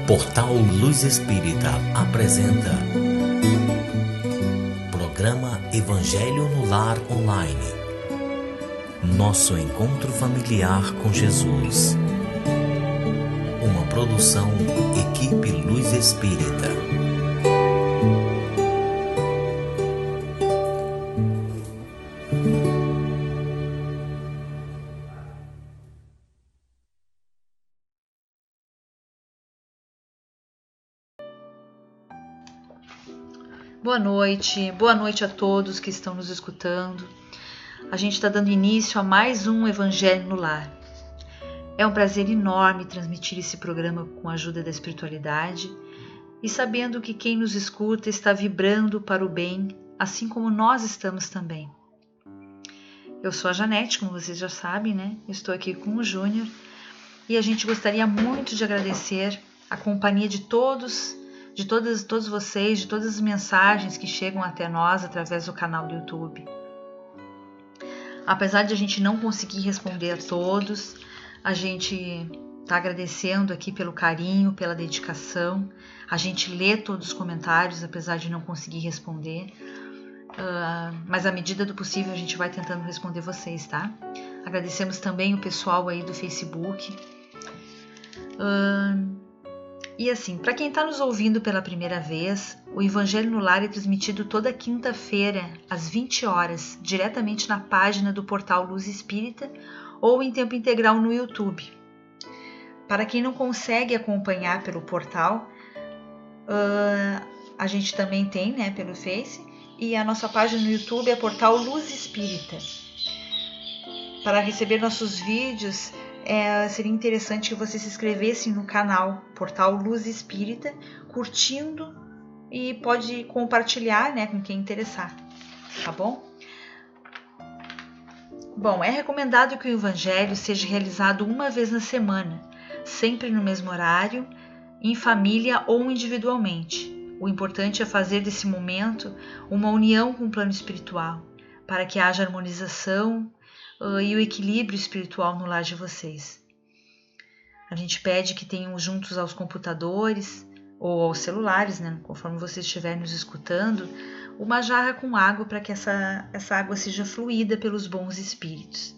Portal Luz Espírita apresenta Programa Evangelho no Lar Online. Nosso encontro familiar com Jesus. Uma produção Equipe Luz Espírita. Boa noite a todos que estão nos escutando. A gente está dando início a mais um Evangelho no Lar. É um prazer enorme transmitir esse programa com a ajuda da espiritualidade e sabendo que quem nos escuta está vibrando para o bem, assim como nós estamos também. Eu sou a Janete, como vocês já sabem, né? Eu estou aqui com o Júnior e a gente gostaria muito de agradecer a companhia de todos vocês, de todas as mensagens que chegam até nós através do canal do YouTube. Apesar de a gente não conseguir responder a todos, a gente está agradecendo aqui pelo carinho, pela dedicação. A gente lê todos os comentários, apesar de não conseguir responder. Mas à medida do possível a gente vai tentando responder vocês, tá? Agradecemos também o pessoal aí do Facebook. E assim, para quem está nos ouvindo pela primeira vez, o Evangelho no Lar é transmitido toda quinta-feira, às 20 horas, diretamente na página do Portal Luz Espírita ou em tempo integral no YouTube. Para quem não consegue acompanhar pelo portal, a gente também tem, né, pelo Face, e a nossa página no YouTube é Portal Luz Espírita. Para receber nossos vídeos, seria interessante que você se inscrevesse no canal Portal Luz Espírita, curtindo e pode compartilhar, né, com quem interessar, tá bom? Bom, é recomendado que o Evangelho seja realizado uma vez na semana, sempre no mesmo horário, em família ou individualmente. O importante é fazer desse momento uma união com o plano espiritual, para que haja harmonização e o equilíbrio espiritual no lar de vocês. A gente pede que tenham juntos aos computadores ou aos celulares, né, conforme vocês estiverem nos escutando, uma jarra com água para que essa água seja fluída pelos bons espíritos.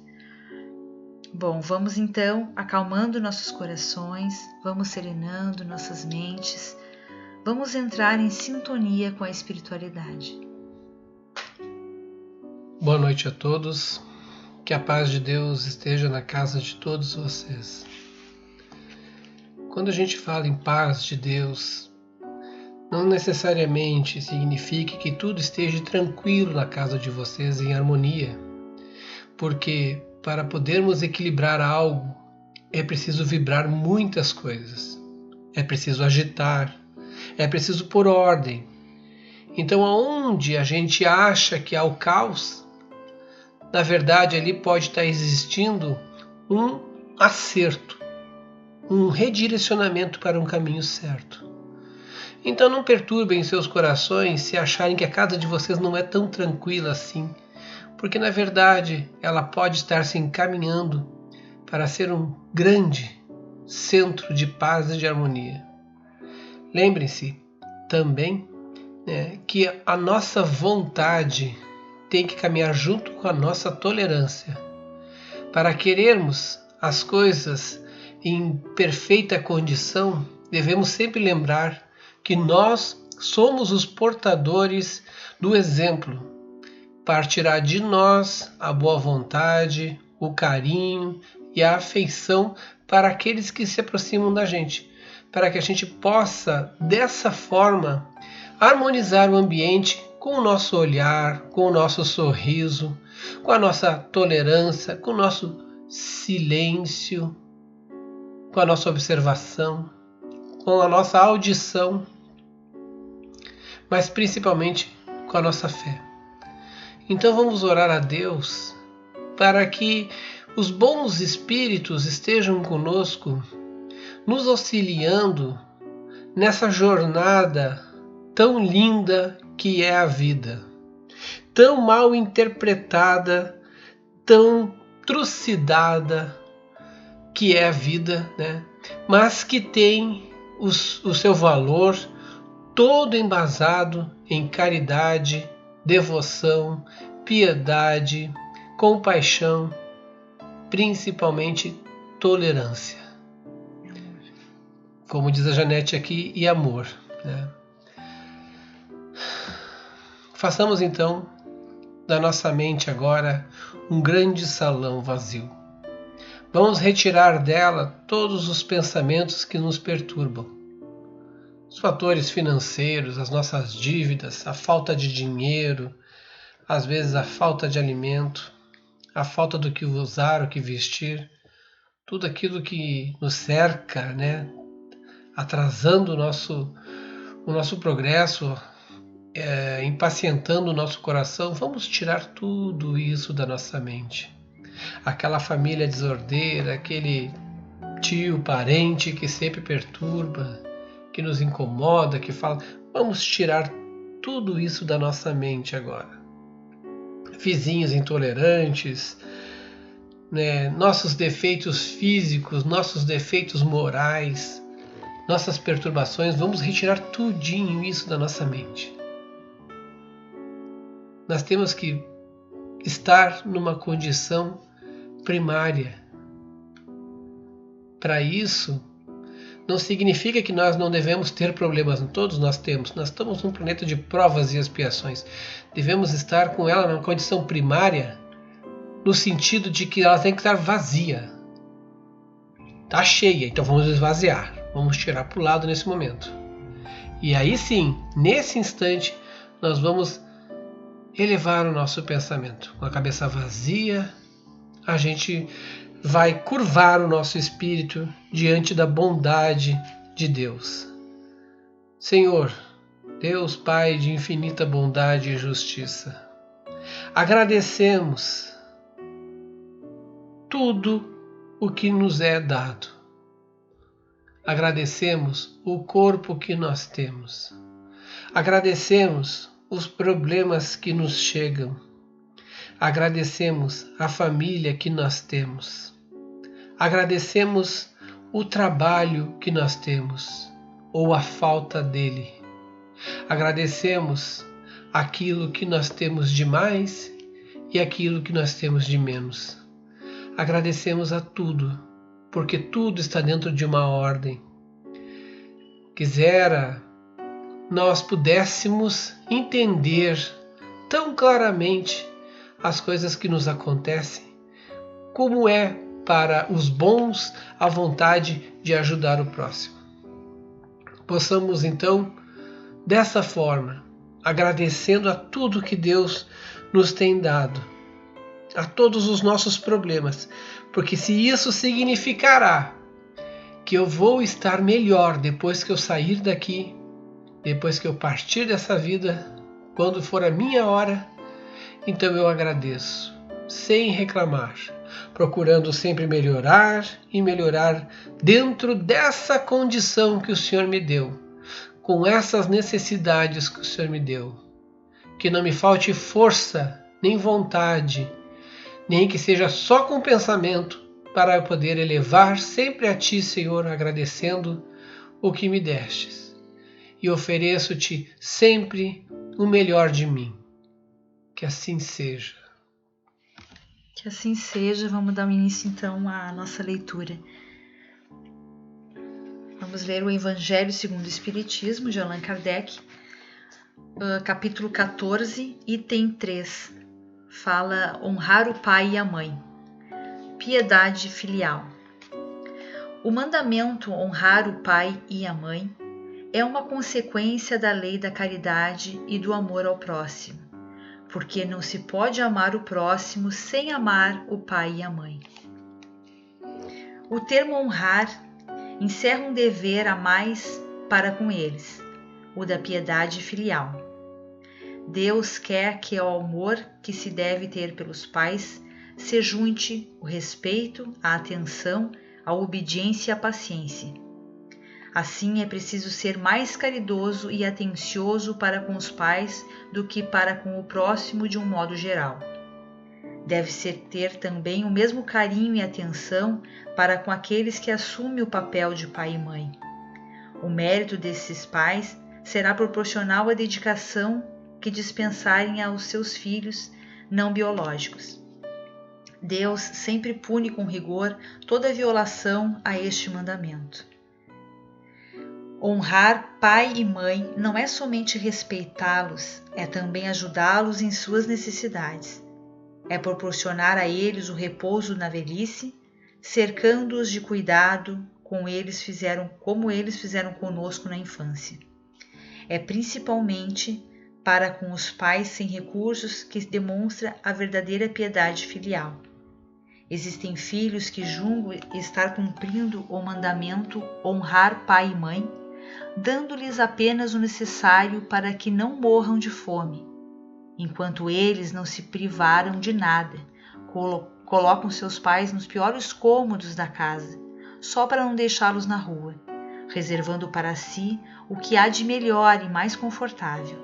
Bom, vamos então acalmando nossos corações, vamos serenando nossas mentes, vamos entrar em sintonia com a espiritualidade. Boa noite a todos. Que a paz de Deus esteja na casa de todos vocês. Quando a gente fala em paz de Deus, não necessariamente significa que tudo esteja tranquilo na casa de vocês, em harmonia, porque para podermos equilibrar algo, é preciso vibrar muitas coisas, é preciso agitar, é preciso pôr ordem. Então, aonde a gente acha que há o caos, na verdade, ali pode estar existindo um acerto, um redirecionamento para um caminho certo. Então não perturbem seus corações se acharem que a casa de vocês não é tão tranquila assim, porque na verdade ela pode estar se encaminhando para ser um grande centro de paz e de harmonia. Lembrem-se também, que a nossa vontade tem que caminhar junto com a nossa tolerância. Para querermos as coisas em perfeita condição, devemos sempre lembrar que nós somos os portadores do exemplo. Partirá de nós a boa vontade, o carinho e a afeição para aqueles que se aproximam da gente, para que a gente possa, dessa forma, harmonizar o ambiente com o nosso olhar, com o nosso sorriso, com a nossa tolerância, com o nosso silêncio, com a nossa observação, com a nossa audição, mas principalmente com a nossa fé. Então vamos orar a Deus para que os bons espíritos estejam conosco, nos auxiliando nessa jornada tão linda que é a vida, tão mal interpretada, tão trucidada que é a vida, né? Mas que tem o seu valor todo embasado em caridade, devoção, piedade, compaixão, principalmente tolerância. Como diz a Janete aqui, e amor, né? Façamos então da nossa mente agora um grande salão vazio. Vamos retirar dela todos os pensamentos que nos perturbam. Os fatores financeiros, as nossas dívidas, a falta de dinheiro, às vezes a falta de alimento, a falta do que usar, o que vestir, tudo aquilo que nos cerca, né? Atrasando o nosso progresso, impacientando o nosso coração. Vamos tirar tudo isso da nossa mente. Aquela família desordeira, aquele tio, parente que sempre perturba, que nos incomoda, que fala. Vamos tirar tudo isso da nossa mente agora. Vizinhos intolerantes, né? Nossos defeitos físicos, nossos defeitos morais, nossas perturbações, vamos retirar tudinho isso da nossa mente. Nós temos que estar numa condição primária. Para isso, não significa que nós não devemos ter problemas, todos nós temos. Nós estamos num planeta de provas e expiações. Devemos estar com ela numa condição primária, no sentido de que ela tem que estar vazia. Está cheia, então vamos esvaziar. Vamos tirar para o lado nesse momento. E aí sim, nesse instante, nós vamos elevar o nosso pensamento. Com a cabeça vazia, a gente vai curvar o nosso espírito diante da bondade de Deus. Senhor, Deus Pai de infinita bondade e justiça, agradecemos tudo o que nos é dado. Agradecemos o corpo que nós temos. Agradecemos os problemas que nos chegam. Agradecemos a família que nós temos. Agradecemos o trabalho que nós temos, ou a falta dele. Agradecemos aquilo que nós temos de mais e aquilo que nós temos de menos. Agradecemos a tudo, porque tudo está dentro de uma ordem. Quisera nós pudéssemos entender tão claramente as coisas que nos acontecem, como é para os bons a vontade de ajudar o próximo. Possamos então, dessa forma, agradecendo a tudo que Deus nos tem dado, a todos os nossos problemas, porque se isso significará que eu vou estar melhor depois que eu sair daqui, depois que eu partir dessa vida, quando for a minha hora, então eu agradeço, sem reclamar, procurando sempre melhorar e melhorar dentro dessa condição que o Senhor me deu, com essas necessidades que o Senhor me deu. Que não me falte força, nem vontade, nem que seja só com pensamento, para eu poder elevar sempre a Ti, Senhor, agradecendo o que me destes. E ofereço-Te sempre o melhor de mim. Que assim seja. Que assim seja. Vamos dar início então à nossa leitura. Vamos ler o Evangelho segundo o Espiritismo, de Allan Kardec, capítulo 14, item 3. Fala honrar o pai e a mãe. Piedade filial. O mandamento honrar o pai e a mãe é uma consequência da lei da caridade e do amor ao próximo, porque não se pode amar o próximo sem amar o pai e a mãe. O termo honrar encerra um dever a mais para com eles, o da piedade filial. Deus quer que ao amor que se deve ter pelos pais se junte o respeito, a atenção, a obediência e a paciência. Assim, é preciso ser mais caridoso e atencioso para com os pais do que para com o próximo de um modo geral. Deve-se ter também o mesmo carinho e atenção para com aqueles que assumem o papel de pai e mãe. O mérito desses pais será proporcional à dedicação que dispensarem aos seus filhos não biológicos. Deus sempre pune com rigor toda violação a este mandamento. Honrar pai e mãe não é somente respeitá-los, é também ajudá-los em suas necessidades. É proporcionar a eles o repouso na velhice, cercando-os de cuidado, como eles fizeram conosco na infância. É principalmente para com os pais sem recursos que demonstra a verdadeira piedade filial. Existem filhos que julgam estar cumprindo o mandamento honrar pai e mãe, dando-lhes apenas o necessário para que não morram de fome, enquanto eles não se privaram de nada, colocam seus pais nos piores cômodos da casa, só para não deixá-los na rua, reservando para si o que há de melhor e mais confortável.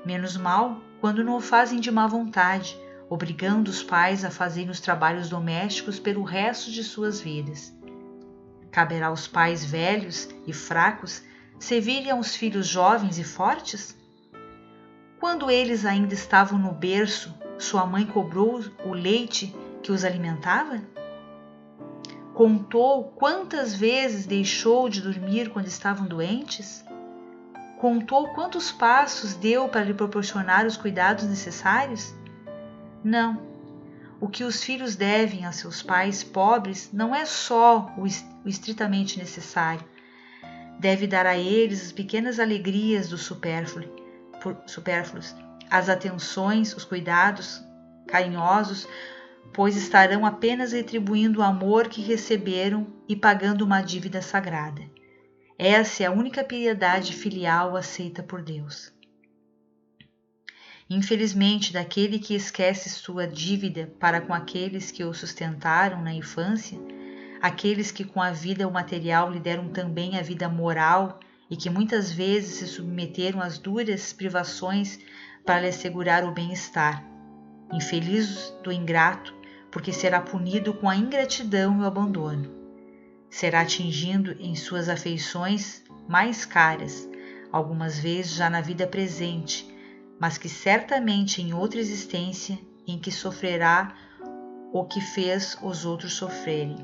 Menos mal quando não o fazem de má vontade, obrigando os pais a fazerem os trabalhos domésticos pelo resto de suas vidas. Caberá aos pais velhos e fracos servirem aos filhos jovens e fortes? Quando eles ainda estavam no berço, sua mãe cobrou o leite que os alimentava? Contou quantas vezes deixou de dormir quando estavam doentes? Contou quantos passos deu para lhe proporcionar os cuidados necessários? Não. O que os filhos devem a seus pais pobres não é só o estritamente necessário. Deve dar a eles as pequenas alegrias do supérfluos, as atenções, os cuidados carinhosos, pois estarão apenas retribuindo o amor que receberam e pagando uma dívida sagrada. Essa é a única piedade filial aceita por Deus. Infelizmente, daquele que esquece sua dívida para com aqueles que o sustentaram na infância, aqueles que com a vida material lhe deram também a vida moral e que muitas vezes se submeteram às duras privações para lhe assegurar o bem-estar. Infeliz do ingrato, porque será punido com a ingratidão e o abandono. Será atingido em suas afeições mais caras, algumas vezes já na vida presente, mas que certamente em outra existência em que sofrerá o que fez os outros sofrerem.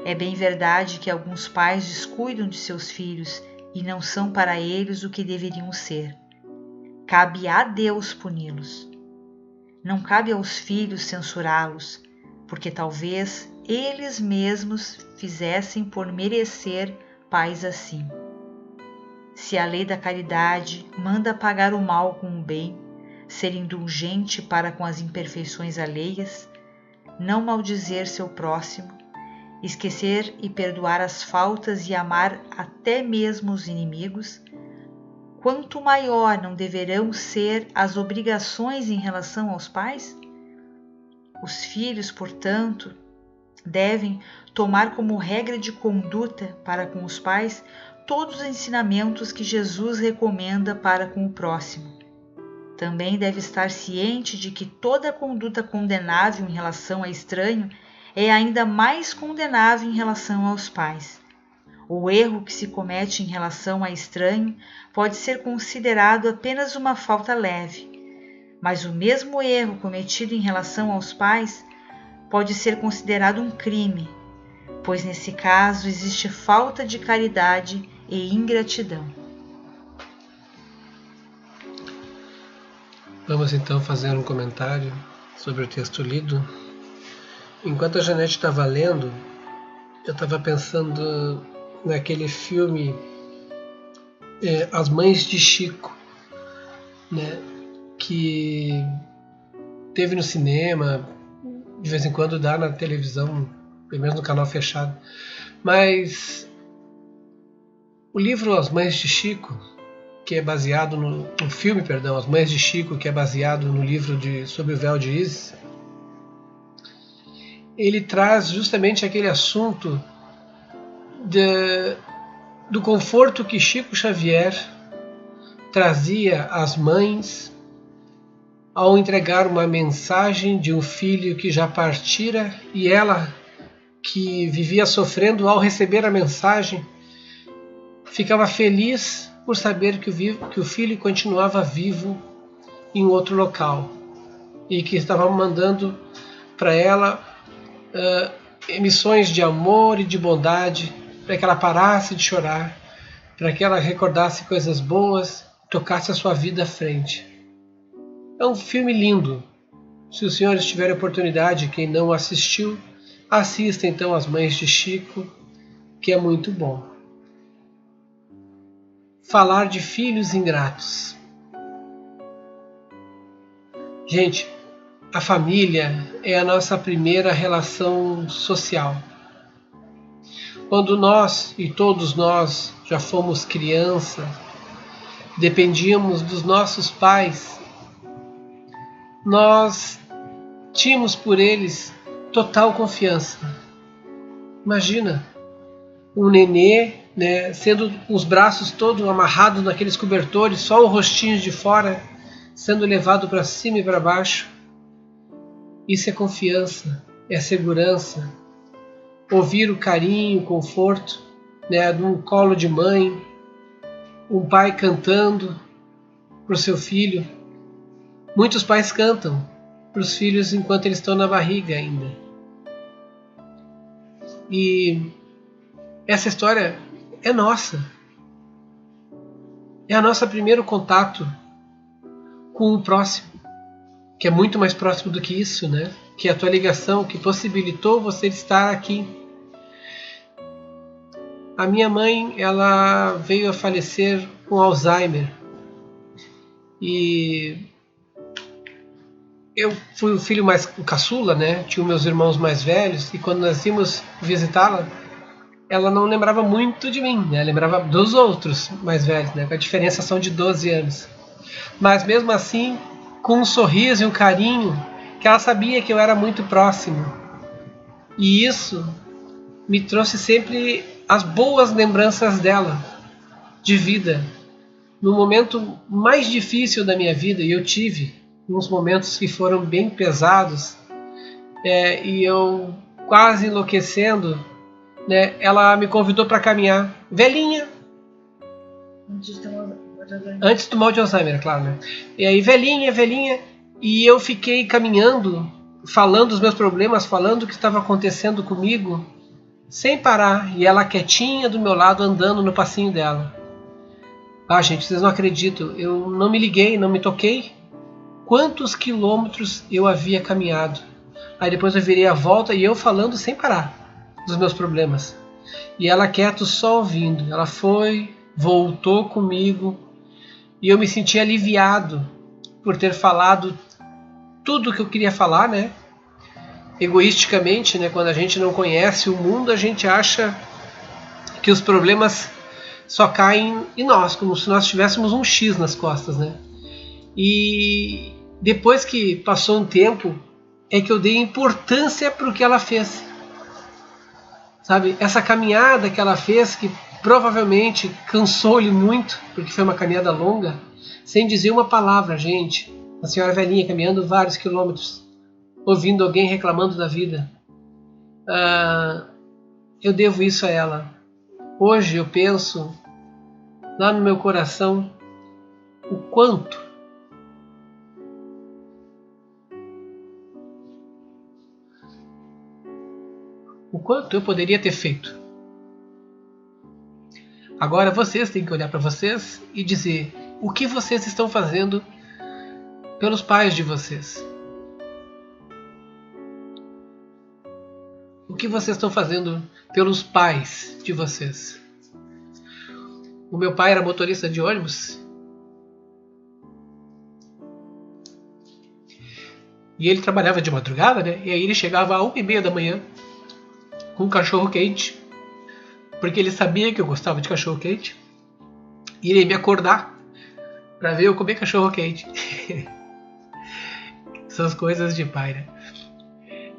É bem verdade que alguns pais descuidam de seus filhos e não são para eles o que deveriam ser. Cabe a Deus puni-los. Não cabe aos filhos censurá-los, porque talvez eles mesmos fizessem por merecer pais assim. Se a lei da caridade manda pagar o mal com o bem, ser indulgente para com as imperfeições alheias, não maldizer seu próximo, esquecer e perdoar as faltas e amar até mesmo os inimigos, quanto maior não deverão ser as obrigações em relação aos pais? Os filhos, portanto, devem tomar como regra de conduta para com os pais todos os ensinamentos que Jesus recomenda para com o próximo. Também deve estar ciente de que toda conduta condenável em relação a estranho é ainda mais condenável em relação aos pais. O erro que se comete em relação a estranho pode ser considerado apenas uma falta leve, mas o mesmo erro cometido em relação aos pais pode ser considerado um crime, pois nesse caso existe falta de caridade e ingratidão. Vamos então fazer um comentário sobre o texto lido. Enquanto a Janete estava lendo, eu estava pensando naquele filme As Mães de Chico, né, que teve no cinema, de vez em quando dá na televisão, pelo menos no canal fechado. Mas o livro As Mães de Chico, que é baseado no filme, As Mães de Chico, que é baseado no livro Sob o Véu de Ísis, ele traz justamente aquele assunto do conforto que Chico Xavier trazia às mães ao entregar uma mensagem de um filho que já partira, e ela, que vivia sofrendo ao receber a mensagem, ficava feliz por saber que o filho continuava vivo em outro local e que estava mandando para ela emissões de amor e de bondade, para que ela parasse de chorar, para que ela recordasse coisas boas, tocasse a sua vida à frente. É um filme lindo. Se os senhores tiverem oportunidade, quem não assistiu, assista então As Mães de Chico, que é muito bom. Falar de filhos ingratos. Gente, a família é a nossa primeira relação social. Quando nós, e todos nós, já fomos criança, dependíamos dos nossos pais, nós tínhamos por eles total confiança. Imagina um nenê, né, sendo com os braços todos amarrados naqueles cobertores, só o rostinho de fora, sendo levado para cima e para baixo. Isso é confiança, é segurança. Ouvir o carinho, o conforto, né, de um colo de mãe, um pai cantando para o seu filho. Muitos pais cantam para os filhos enquanto eles estão na barriga ainda. E essa história é nossa. É o nosso primeiro contato com o próximo, que é muito mais próximo do que isso, né? Que é a tua ligação, que possibilitou você estar aqui. A minha mãe, ela veio a falecer com Alzheimer. E eu fui o filho mais caçula, né? Tinha meus irmãos mais velhos, e quando nós íamos visitá-la, ela não lembrava muito de mim, né? Lembrava dos outros mais velhos, né? Com a diferenciação de 12 anos. Mas mesmo assim, com um sorriso e um carinho, que ela sabia que eu era muito próximo. E isso me trouxe sempre as boas lembranças dela, de vida. No momento mais difícil da minha vida, e eu tive uns momentos que foram bem pesados, e eu quase enlouquecendo, né, ela me convidou para caminhar. Velhinha! Antes do mal de Alzheimer, claro, né? E aí, velhinha, e eu fiquei caminhando, falando dos meus problemas, falando o que estava acontecendo comigo, sem parar, e ela quietinha do meu lado, andando no passinho dela. Ah, gente, vocês não acreditam, eu não me liguei, não me toquei quantos quilômetros eu havia caminhado. Aí depois eu virei a volta e eu falando sem parar dos meus problemas. E ela quieto, só ouvindo. Ela foi, voltou comigo, e eu me senti aliviado por ter falado tudo o que eu queria falar, né? Egoisticamente, né? Quando a gente não conhece o mundo, a gente acha que os problemas só caem em nós, como se nós tivéssemos um X nas costas, né? E depois que passou um tempo, é que eu dei importância para o que ela fez. Sabe, essa caminhada que ela fez, que provavelmente cansou-lhe muito, porque foi uma caminhada longa, sem dizer uma palavra, gente. A senhora velhinha caminhando vários quilômetros, ouvindo alguém reclamando da vida. Eu devo isso a ela. Hoje eu penso, lá no meu coração, o quanto eu poderia ter feito. Agora vocês têm que olhar para vocês e dizer o que vocês estão fazendo pelos pais de vocês. O que vocês estão fazendo pelos pais de vocês? O meu pai era motorista de ônibus. E ele trabalhava de madrugada, né? E aí ele chegava às 1h30 da manhã com um cachorro quente, porque ele sabia que eu gostava de cachorro quente, e ele ia me acordar para ver eu comer cachorro quente. São as coisas de pai, né?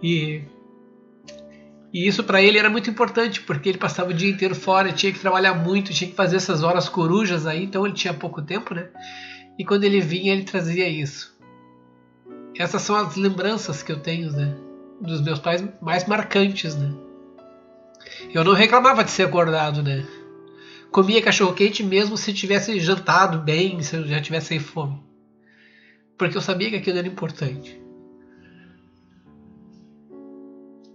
E isso para ele era muito importante, porque ele passava o dia inteiro fora, tinha que trabalhar muito, tinha que fazer essas horas corujas aí, então ele tinha pouco tempo, né? E quando ele vinha, ele trazia isso. Essas são as lembranças que eu tenho, né, dos meus pais mais marcantes, né? Eu não reclamava de ser acordado, né? comia cachorro-quente mesmo se tivesse jantado bem, se eu já tivesse sem fome. Porque eu sabia que aquilo era importante.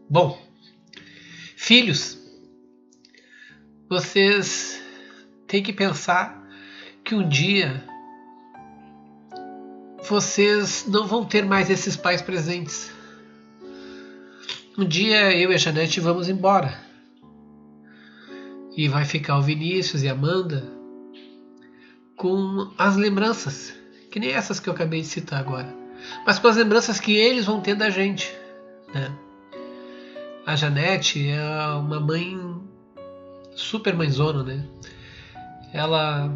Bom, filhos, vocês têm que pensar que um dia vocês não vão ter mais esses pais presentes. Um dia eu e a Janete vamos embora. E vai ficar o Vinícius e a Amanda com as lembranças, que nem essas que eu acabei de citar agora, mas com as lembranças que eles vão ter da gente, né? A Janete é uma mãe super mãezona, né? Ela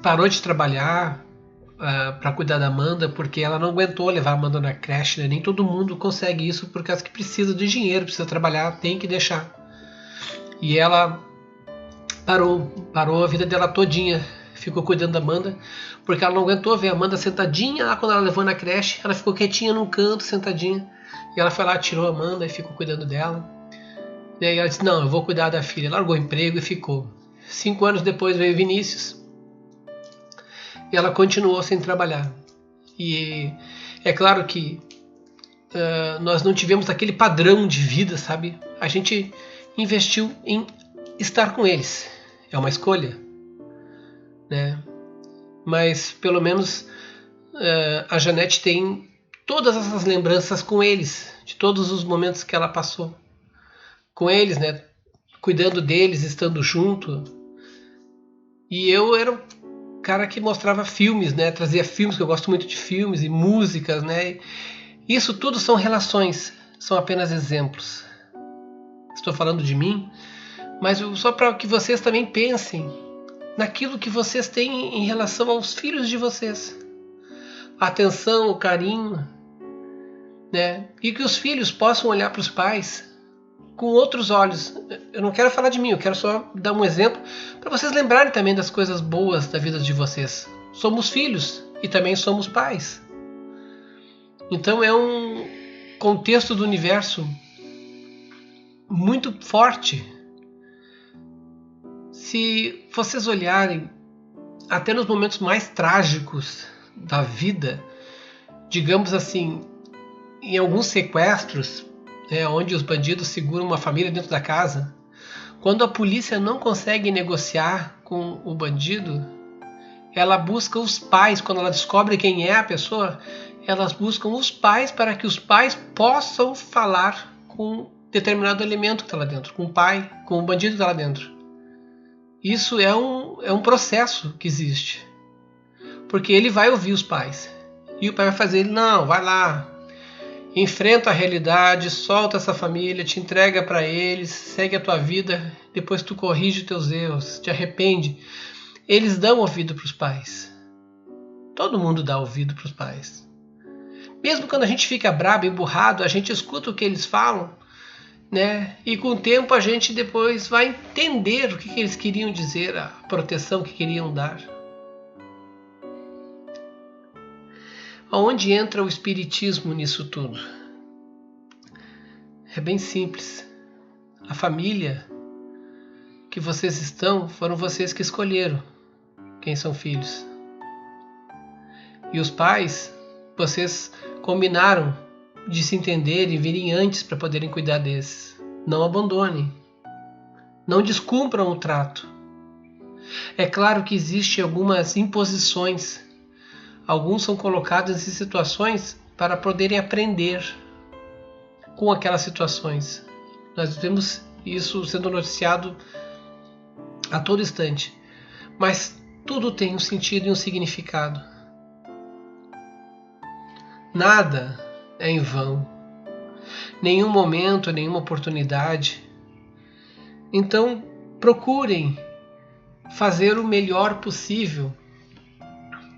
parou de trabalhar para cuidar da Amanda porque ela não aguentou levar a Amanda na creche, né? Nem todo mundo consegue isso por causa que precisa de dinheiro, precisa trabalhar, tem que deixar. E ela parou a vida dela todinha, ficou cuidando da Amanda, porque ela não aguentou ver a Amanda sentadinha lá quando ela levou na creche. Ela ficou quietinha num canto, sentadinha, e ela foi lá, tirou a Amanda e ficou cuidando dela. E aí ela disse, não, eu vou cuidar da filha. Largou o emprego e ficou. 5 anos depois veio Vinícius e ela continuou sem trabalhar. E é claro que nós não tivemos aquele padrão de vida, sabe? A gente investiu em estar com eles. É uma escolha, né? Mas pelo menos a Janete tem todas essas lembranças com eles, de todos os momentos que ela passou com eles, né? Cuidando deles, estando junto. E eu era o cara que mostrava filmes, né? Trazia filmes, que eu gosto muito de filmes e músicas, né? Isso tudo são relações, são apenas exemplos. Estou falando de mim, mas só para que vocês também pensem naquilo que vocês têm em relação aos filhos de vocês. A atenção, o carinho, né? E que os filhos possam olhar para os pais com outros olhos. Eu não quero falar de mim, eu quero só dar um exemplo para vocês lembrarem também das coisas boas da vida de vocês. Somos filhos e também somos pais. Então é um contexto do universo muito forte. Se vocês olharem até nos momentos mais trágicos da vida, digamos assim, em alguns sequestros, onde os bandidos seguram uma família dentro da casa, quando a polícia não consegue negociar com o bandido, ela busca os pais. Quando ela descobre quem é a pessoa, elas buscam os pais para que os pais possam falar com determinado elemento que está lá dentro, com o pai, com o bandido que está lá dentro. Isso é um processo que existe, porque ele vai ouvir os pais e o pai vai fazer, não, vai lá, enfrenta a realidade, solta essa família, te entrega para eles, segue a tua vida, depois tu corrige os teus erros, te arrepende. Eles dão ouvido para os pais. Todo mundo dá ouvido para os pais. Mesmo quando a gente fica brabo, emburrado, a gente escuta o que eles falam, né? E com o tempo a gente depois vai entender o que eles queriam dizer, a proteção que queriam dar. Aonde entra o espiritismo nisso tudo? É bem simples. A família que vocês estão, foram vocês que escolheram quem são filhos. E os pais, vocês combinaram de se entenderem e virem antes para poderem cuidar desses. Não abandonem. Não descumpram o trato. É claro que existem algumas imposições. Alguns são colocados em situações para poderem aprender com aquelas situações. Nós vemos isso sendo noticiado a todo instante. Mas tudo tem um sentido e um significado. Nada é em vão. Nenhum momento, nenhuma oportunidade. Então, procurem fazer o melhor possível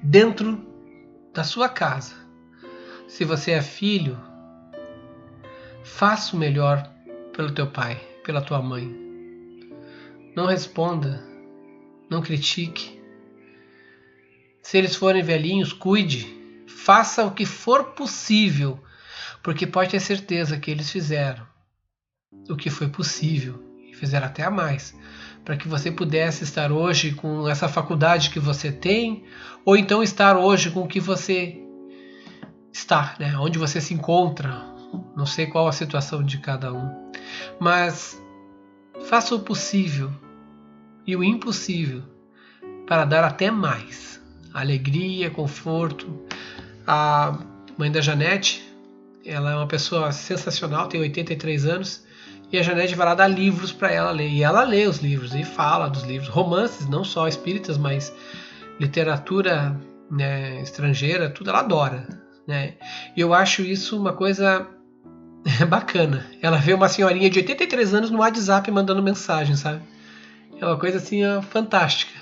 dentro da sua casa. Se você é filho, faça o melhor pelo teu pai, pela tua mãe. Não responda, não critique. Se eles forem velhinhos, cuide. Faça o que for possível, porque pode ter certeza que eles fizeram o que foi possível e fizeram até a mais para que você pudesse estar hoje com essa faculdade que você tem, ou então estar hoje com o que você está, né? Onde você se encontra. Não sei qual a situação de cada um, mas faça o possível e o impossível para dar até mais. Alegria, conforto. A mãe da Janete, ela é uma pessoa sensacional, tem 83 anos, e a Janete vai lá dar livros para ela ler. E ela lê os livros e fala dos livros. Romances, não só espíritas, mas literatura, né, estrangeira, tudo ela adora. Né? E eu acho isso uma coisa bacana. Ela vê uma senhorinha de 83 anos no WhatsApp mandando mensagem, sabe? É uma coisa assim fantástica.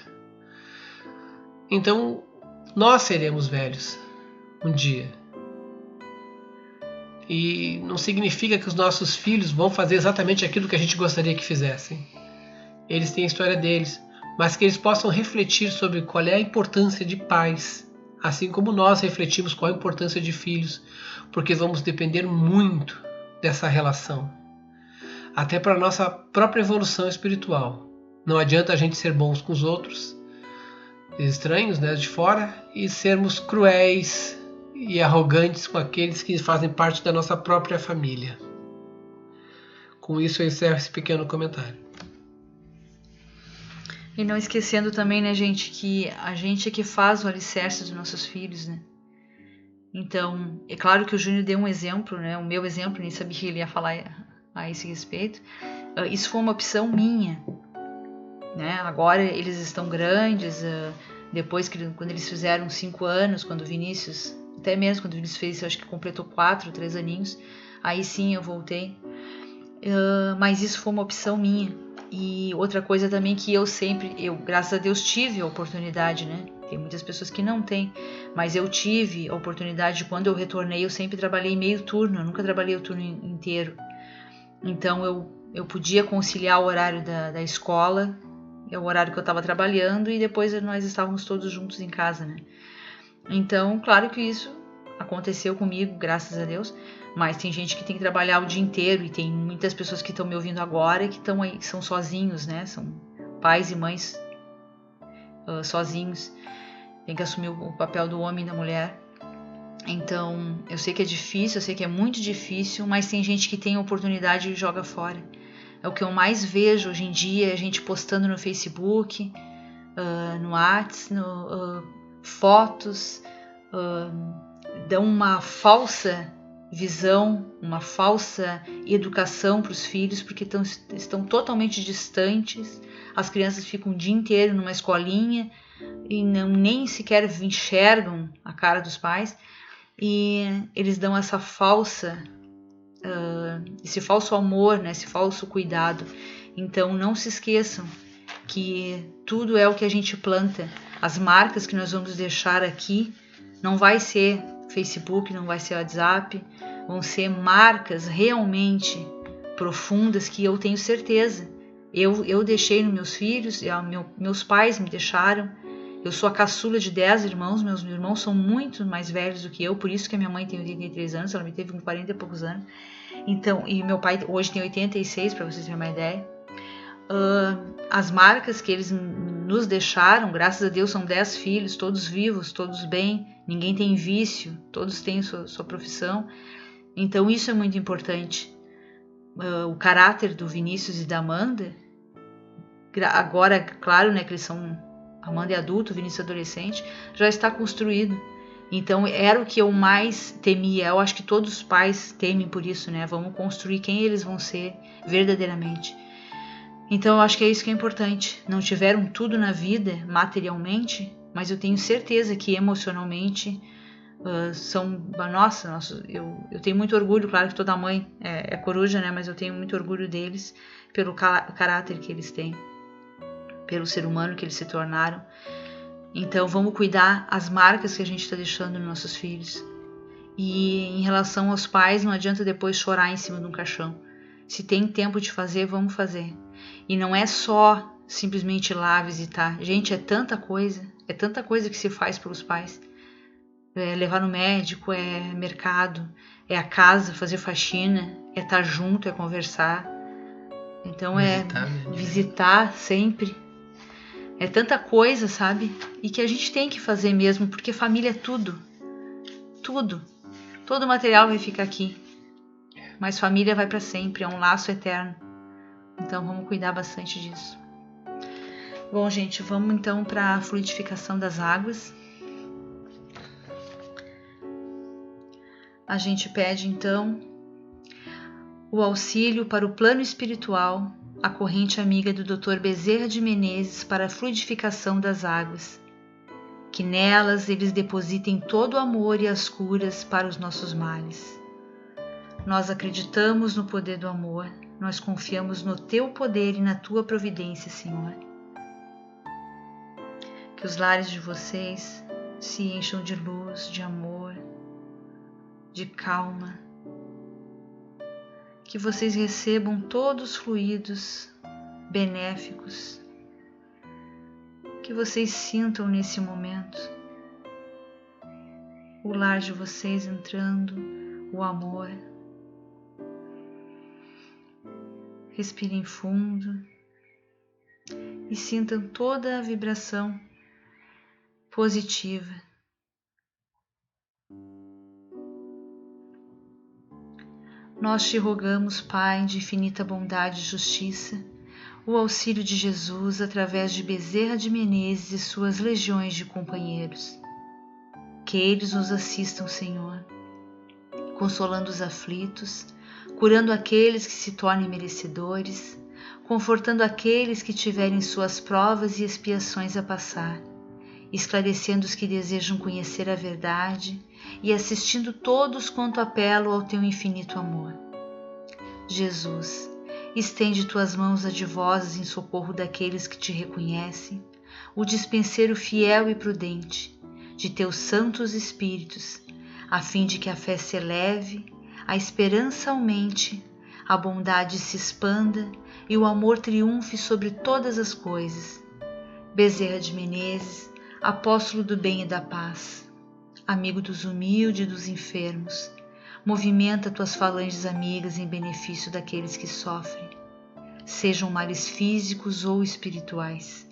Então, nós seremos velhos um dia. E não significa que os nossos filhos vão fazer exatamente aquilo que a gente gostaria que fizessem. Eles têm a história deles, mas que eles possam refletir sobre qual é a importância de pais, assim como nós refletimos qual é a importância de filhos, porque vamos depender muito dessa relação, até para a nossa própria evolução espiritual. Não adianta a gente ser bons com os outros, estranhos, né, de fora, e sermos cruéis e arrogantes com aqueles que fazem parte da nossa própria família. Com isso eu encerro esse pequeno comentário. E não esquecendo também, né, gente, que a gente é que faz o alicerce dos nossos filhos, né? Então, é claro que o Júnior deu um exemplo, né? O meu exemplo, nem sabia que ele ia falar a esse respeito. Isso foi uma opção minha, né? Agora eles estão grandes, depois que quando eles fizeram 5 anos, quando o Vinícius, até mesmo quando o Vinícius fez, eu acho que completou 4, 3 aninhos, aí sim eu voltei. Mas isso foi uma opção minha. E outra coisa também que eu graças a Deus, tive a oportunidade, né? Tem muitas pessoas que não têm, mas eu tive a oportunidade. Quando eu retornei, eu sempre trabalhei meio turno, eu nunca trabalhei o turno inteiro. Então eu podia conciliar o horário da escola, é o horário que eu estava trabalhando, e depois nós estávamos todos juntos em casa, né? Então, claro que isso aconteceu comigo, graças a Deus, mas tem gente que tem que trabalhar o dia inteiro, e tem muitas pessoas que estão me ouvindo agora que estão aí, são sozinhos, né? São pais e mães sozinhos, tem que assumir o papel do homem e da mulher. Então, eu sei que é difícil, eu sei que é muito difícil, mas tem gente que tem a oportunidade e joga fora. É o que eu mais vejo hoje em dia, a gente postando no Facebook, no WhatsApp, fotos, dão uma falsa visão, uma falsa educação para os filhos, porque estão totalmente distantes. As crianças ficam o dia inteiro numa escolinha e nem sequer enxergam a cara dos pais, e eles dão esse falso amor, né, esse falso cuidado. Então não se esqueçam que tudo é o que a gente planta. As marcas que nós vamos deixar aqui não vai ser Facebook, não vai ser WhatsApp, vão ser marcas realmente profundas que eu tenho certeza. Eu deixei nos meus filhos, meus pais me deixaram. Eu sou a caçula de 10 irmãos, meus irmãos são muito mais velhos do que eu, por isso que a minha mãe tem 83 anos, ela me teve com 40 e poucos anos. Então, e meu pai hoje tem 86, para vocês terem uma ideia. As marcas que eles nos deixaram, graças a Deus, são 10 filhos, todos vivos, todos bem, ninguém tem vício, todos têm sua profissão. Então isso é muito importante. O caráter do Vinícius e da Amanda, agora, claro, né, que eles são, Amanda é adulto, Vinícius é adolescente, já está construído. Então era o que eu mais temia. Eu acho que todos os pais temem por isso, né? Vamos construir quem eles vão ser verdadeiramente. Então eu acho que é isso que é importante. Não tiveram tudo na vida, materialmente, mas eu tenho certeza que emocionalmente são... Nossa, eu tenho muito orgulho, claro que toda mãe é coruja, né? Mas eu tenho muito orgulho deles pelo caráter que eles têm, pelo ser humano que eles se tornaram. Então vamos cuidar as marcas que a gente está deixando nos nossos filhos. E em relação aos pais, não adianta depois chorar em cima de um caixão. Se tem tempo de fazer, vamos fazer. E não é só simplesmente ir lá visitar. Gente, é tanta coisa que se faz pelos pais. É levar no médico, é mercado, é a casa, fazer faxina, é estar junto, é conversar. Então visitar sempre. É tanta coisa, sabe? E que a gente tem que fazer mesmo, porque família é tudo. Tudo. Todo o material vai ficar aqui. Mas família vai para sempre, é um laço eterno. Então vamos cuidar bastante disso. Bom, gente, vamos então para a fluidificação das águas. A gente pede então o auxílio para o plano espiritual, a corrente amiga do Dr. Bezerra de Menezes para a fluidificação das águas. Que nelas eles depositem todo o amor e as curas para os nossos males. Nós acreditamos no poder do amor, nós confiamos no Teu poder e na Tua providência, Senhor. Que os lares de vocês se encham de luz, de amor, de calma. Que vocês recebam todos os fluidos benéficos que vocês sintam nesse momento. O lar de vocês entrando, o amor. Respirem fundo e sintam toda a vibração positiva. Nós te rogamos, Pai de infinita bondade e justiça, o auxílio de Jesus através de Bezerra de Menezes e suas legiões de companheiros. Que eles nos assistam, Senhor, consolando os aflitos, curando aqueles que se tornem merecedores, confortando aqueles que tiverem suas provas e expiações a passar, esclarecendo os que desejam conhecer a verdade e assistindo todos quanto apelam ao Teu infinito amor. Jesus, estende Tuas mãos adivosas em socorro daqueles que Te reconhecem, o dispenseiro fiel e prudente de Teus santos espíritos, a fim de que a fé se eleve, a esperança aumente, a bondade se expanda e o amor triunfe sobre todas as coisas. Bezerra de Menezes, apóstolo do bem e da paz, amigo dos humildes e dos enfermos, movimenta Tuas falanges amigas em benefício daqueles que sofrem, sejam males físicos ou espirituais.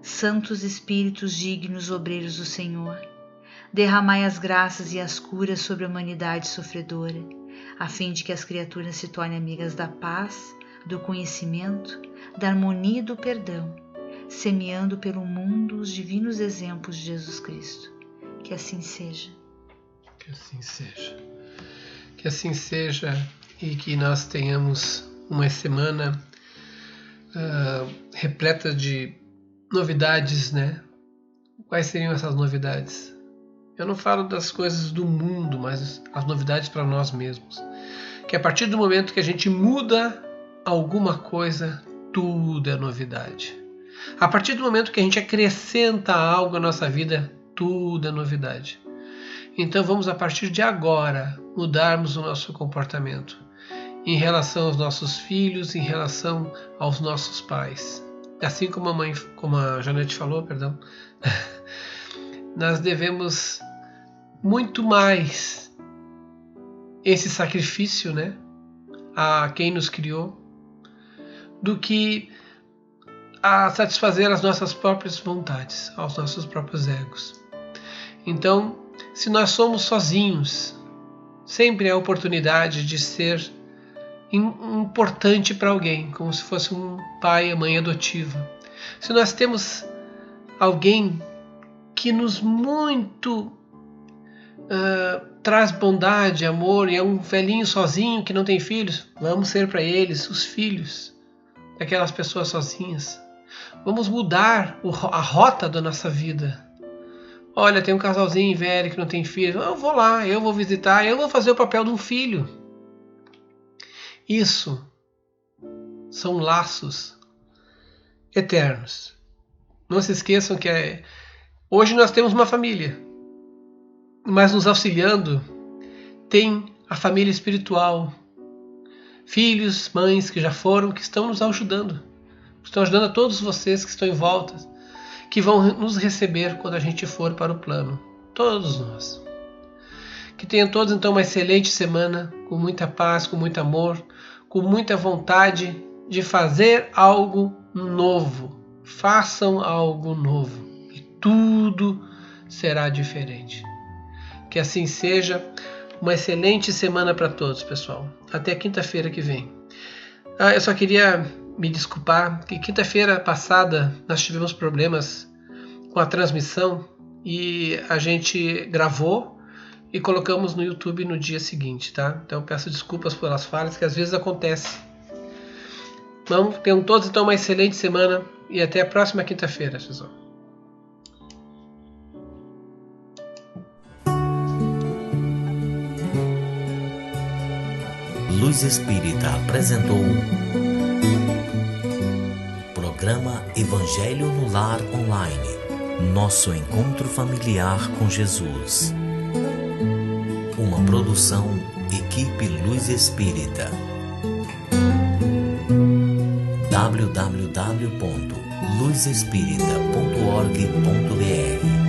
Santos Espíritos dignos obreiros do Senhor, derramai as graças e as curas sobre a humanidade sofredora, a fim de que as criaturas se tornem amigas da paz, do conhecimento, da harmonia e do perdão, semeando pelo mundo os divinos exemplos de Jesus Cristo. Que assim seja. Que assim seja. Que assim seja e que nós tenhamos uma semana repleta de novidades, né? Quais seriam essas novidades? Eu não falo das coisas do mundo, mas as novidades para nós mesmos. Que a partir do momento que a gente muda alguma coisa, tudo é novidade. A partir do momento que a gente acrescenta algo à nossa vida, tudo é novidade. Então vamos, a partir de agora, mudarmos o nosso comportamento em relação aos nossos filhos, em relação aos nossos pais. Assim como a Janete falou, perdão, nós devemos muito mais esse sacrifício, né, a quem nos criou, do que a satisfazer as nossas próprias vontades, aos nossos próprios egos. Então, se nós somos sozinhos, sempre há a oportunidade de ser importante para alguém, como se fosse um pai e mãe adotiva. Se nós temos alguém que nos muito traz bondade, amor, e é um velhinho sozinho que não tem filhos, vamos ser para eles os filhos daquelas pessoas sozinhas. Vamos mudar a rota da nossa vida. Olha, tem um casalzinho velho que não tem filhos, eu vou lá, eu vou visitar, eu vou fazer o papel de um filho. Isso são laços eternos. Não se esqueçam que hoje nós temos uma família, mas nos auxiliando tem a família espiritual. Filhos, mães que já foram, que estão nos ajudando. Estão ajudando a todos vocês que estão em volta, que vão nos receber quando a gente for para o plano. Todos nós. Que tenham todos então uma excelente semana, com muita paz, com muito amor, com muita vontade de fazer algo novo. Façam algo novo e tudo será diferente. Que assim seja. Uma excelente semana para todos, pessoal. Até quinta-feira que vem. Eu só queria me desculpar que quinta-feira passada nós tivemos problemas com a transmissão e a gente gravou e colocamos no YouTube no dia seguinte, tá? Então peço desculpas pelas falhas que às vezes acontecem. Vamos, tenham todos então uma excelente semana e até a próxima quinta-feira, pessoal. Luz Espírita apresentou Programa Evangelho no Lar Online. Nosso encontro familiar com Jesus. Uma produção Equipe Luz Espírita. www.luzespirita.org.br